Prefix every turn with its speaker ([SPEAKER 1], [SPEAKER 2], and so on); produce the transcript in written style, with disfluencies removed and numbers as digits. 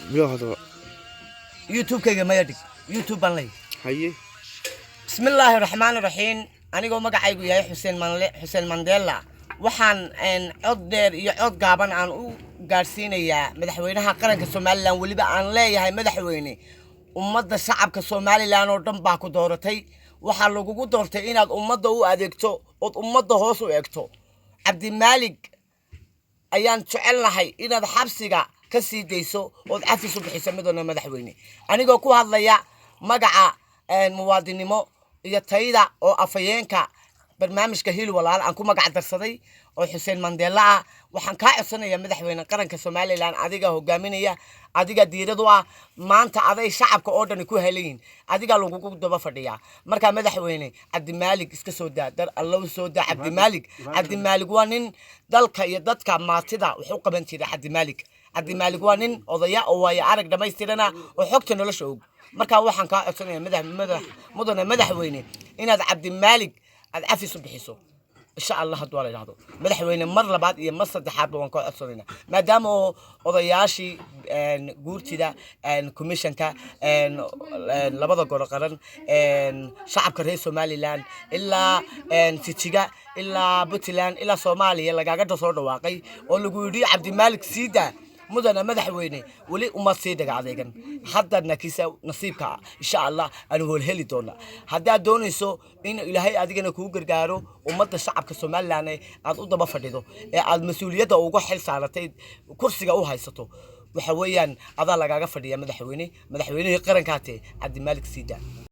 [SPEAKER 1] بلا هذا
[SPEAKER 2] يوتيوب كيجا ما يدك يوتيوب بانلي
[SPEAKER 1] هاي
[SPEAKER 2] بسم الله الرحمن الرحيم أنا جو مقعد يا حسين مانديلا waxaan cod dheer iyo cod gaaban aan u gaarsiinayaa madaxweynaha qaranka Soomaaliland waliba aan leeyahay madaxweyne ummadda shacabka Soomaaliland oo dhan baa ku dooratay waxa lagu doortay inaad ummadda u adeegto oo ummadda hoos u eegto Cabdimaalik ayaan jecelahay inaad xabsiga ka sii deyso oo afis u bixiso midna madaxweyne anigoo ku hadlaya magaca muwaadinimo iyo tayada oo afayeenka barnaamijka hiil walaal aan ku magac darsaday oo Xuseen Mandela waxaan ka codsanayaa madaxweynaha qaranka Soomaaliland adiga hogaaminaya adiga diiradu maanta aday shacabka oo dhan ku helayeen adiga lagu daba fadhiya marka madaxweyne Cabdimaalik iska soo daa dar Allah soo daa Cabdimaalik waa nin dalka iyo dadka maatida wuxuu qaban jiray Cabdimaalik waa nin odaya oo way arag dhameystirana oo xogta nolosha og marka waxaan ka codsanayaa madaxweyne inaad Cabdimaalik العفيس بحسه إن شاء الله هدول هذا مدحوين مرة بعد يا مصر تحارب وانكو أصلنا ما دام أضياشي جورتي ده كوميشن كا لبضة قرقرن شعب كرهي سوماليلاند إلا تيجا إلا بوتيلاند إلا صومالي إلا قاعد تصور واقعي واللي يقولي عبدالمالك سيدا مدن مدحويني ولي وما تصيدق عليكن حتى نكيسة نصيبك إن شاء الله أنا هو الهلي دونا هذا دوني سو إن إلهي أدينا كوجر جارو ومدة الشعب كسومال لاني أضد بفردو المسؤولية ده وجو حل ساعتين كرسي جاو هايسطو وحويان هذا لقى فردي مدحويني قرن كاتي عبد الملك سيدا